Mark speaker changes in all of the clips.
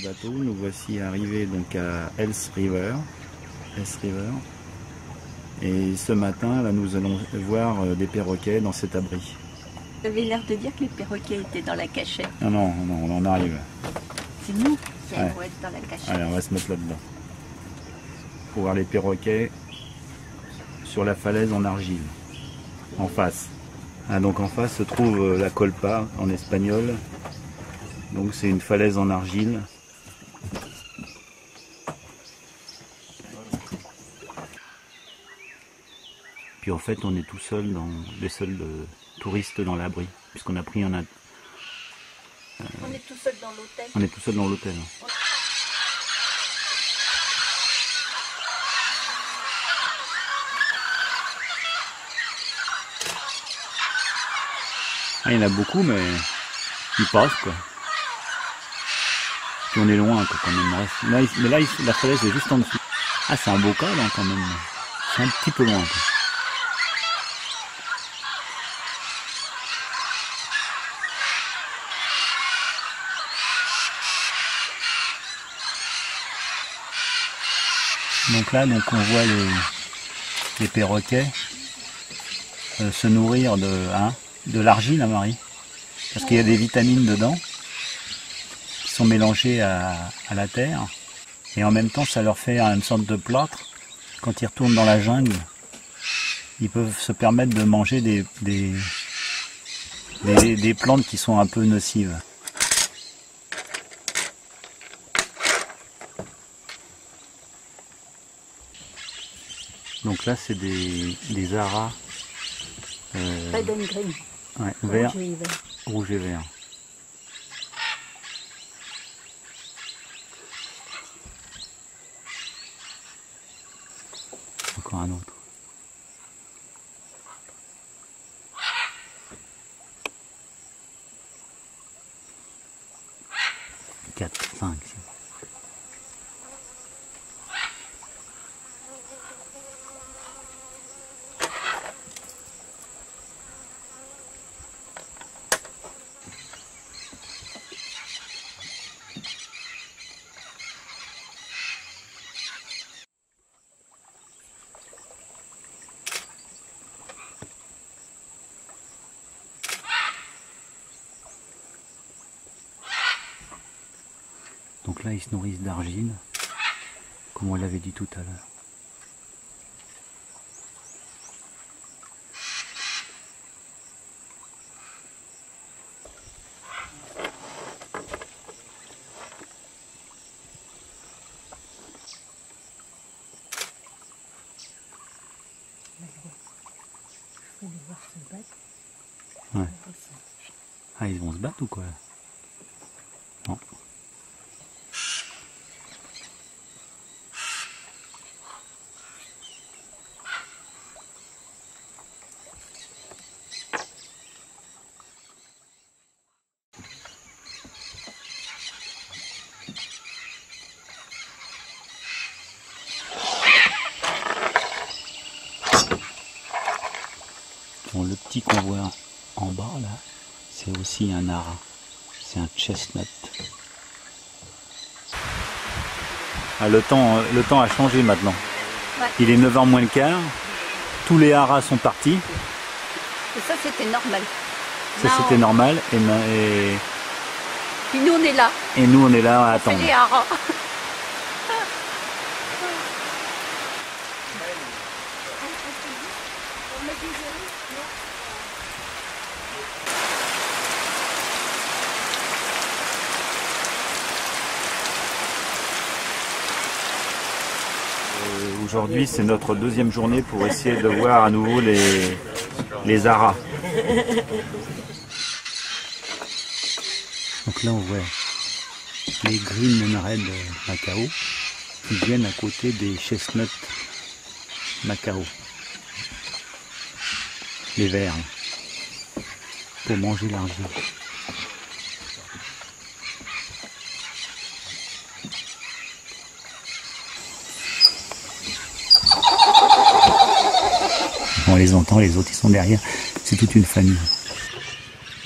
Speaker 1: bateau. Nous voici arrivés donc à Else River. Et ce matin, là, nous allons voir des perroquets dans cet abri.
Speaker 2: Vous avez l'air de dire que les perroquets étaient dans la cachette.
Speaker 1: Non, on en arrive.
Speaker 2: C'est nous qui allons être dans la cachette.
Speaker 1: Allez, on va se mettre là-dedans. Pour voir les perroquets sur la falaise en argile, en face. Ah, donc en face se trouve la Colpa en espagnol. Donc c'est une falaise en argile. Puis en fait on est tout seul, les seuls touristes dans l'abri, puisqu'on a pris
Speaker 2: On est tout seul dans l'hôtel.
Speaker 1: On est tout seul dans l'hôtel. Ah, il y en a beaucoup, mais ils passent quoi. Puis on est loin quoi, quand même. Mais là, la falaise est juste en dessous. Ah, c'est un bocal hein, quand même. C'est un petit peu loin quoi. Donc là, on voit les perroquets se nourrir de l'argile, hein, Marie, parce qu'il y a des vitamines dedans qui sont mélangées à la terre, et en même temps, ça leur fait une sorte de plâtre. Quand ils retournent dans la jungle, ils peuvent se permettre de manger des plantes qui sont un peu nocives. Donc là, c'est des haras
Speaker 2: Red and green.
Speaker 1: Ouais, vert,
Speaker 2: Rouge et vert.
Speaker 1: Rouge et vert. Encore un autre. 4, 5. Donc là, ils se nourrissent d'argile, comme on l'avait dit tout à l'heure. Ouais. Ah, ils vont se battre ou quoi? Non. Bon, le petit qu'on voit en bas là, c'est aussi un ara, c'est un chestnut. Ah, le temps a changé maintenant.
Speaker 2: Ouais.
Speaker 1: Il est 9h moins le quart, tous les haras sont partis.
Speaker 2: Et ça c'était normal.
Speaker 1: Ça
Speaker 2: Là,
Speaker 1: c'était normal et
Speaker 2: Puis nous on est là.
Speaker 1: nous on est là à
Speaker 2: On fait
Speaker 1: attendre.
Speaker 2: les haras.
Speaker 1: Aujourd'hui c'est notre deuxième journée pour essayer de voir à nouveau les haras. Donc là on voit les Green and Red Macao qui viennent à côté des Chestnut Macao. Les verts pour manger l'argile. On les entend, les autres ils sont derrière, c'est toute une famille.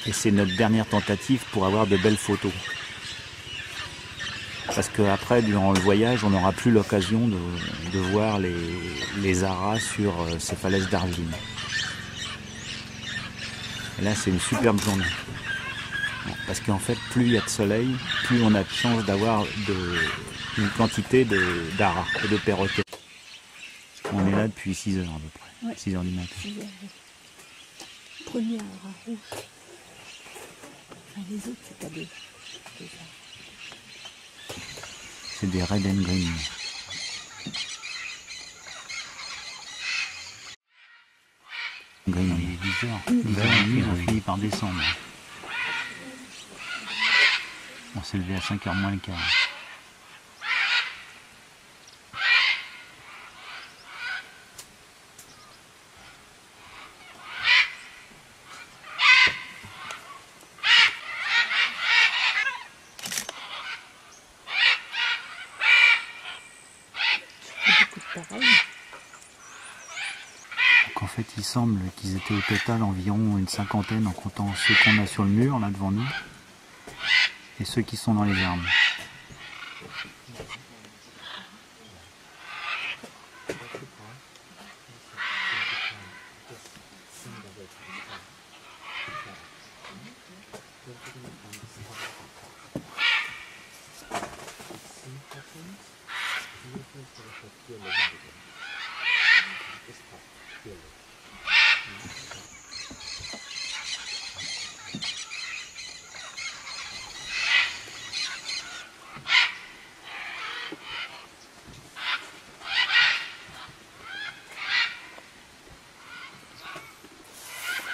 Speaker 1: Et c'est notre dernière tentative pour avoir de belles photos. Parce qu'après, durant le voyage, on n'aura plus l'occasion de voir les haras sur ces falaises d'argile. Et là, c'est une superbe journée. Parce qu'en fait, plus il y a de soleil, plus on a de chance d'avoir une quantité d'aras et de perroquets. On est là depuis 6 heures à peu près,
Speaker 2: Ouais.
Speaker 1: 6 heures du matin.
Speaker 2: Premier ara rouge. Enfin, les autres, c'est pas des...
Speaker 1: C'est des red and green. Green, il est 10 heures. 10h30, on a fini par descendre. On s'est levé à 5h moins le quart.
Speaker 2: Beaucoup de pareil.
Speaker 1: Donc en fait, il semble qu'ils étaient au total environ une cinquantaine en comptant ceux qu'on a sur le mur là devant nous et ceux qui sont dans les arbres.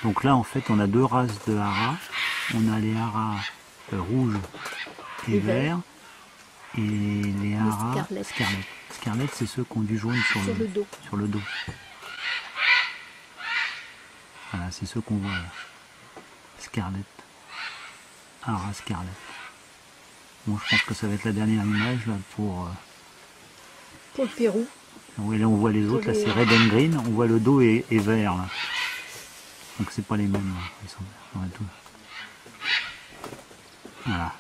Speaker 1: Donc là, en fait, on a deux races de haras. On a les haras rouges et verts et les haras
Speaker 2: scarlet.
Speaker 1: scarlet. Scarlet, c'est ceux qui ont du jaune sur
Speaker 2: Sur le dos.
Speaker 1: Sur le dos. Voilà, c'est ceux qu'on voit là. Scarlet. Haras scarlet. Bon, je pense que ça va être la dernière image là pour...
Speaker 2: Pour le Pérou.
Speaker 1: Oui, là on voit les autres, là
Speaker 2: les-
Speaker 1: c'est red and green, on voit le dos est vert là. Donc c'est pas les mêmes, là. Ils sont verts, on voit tout. Voilà.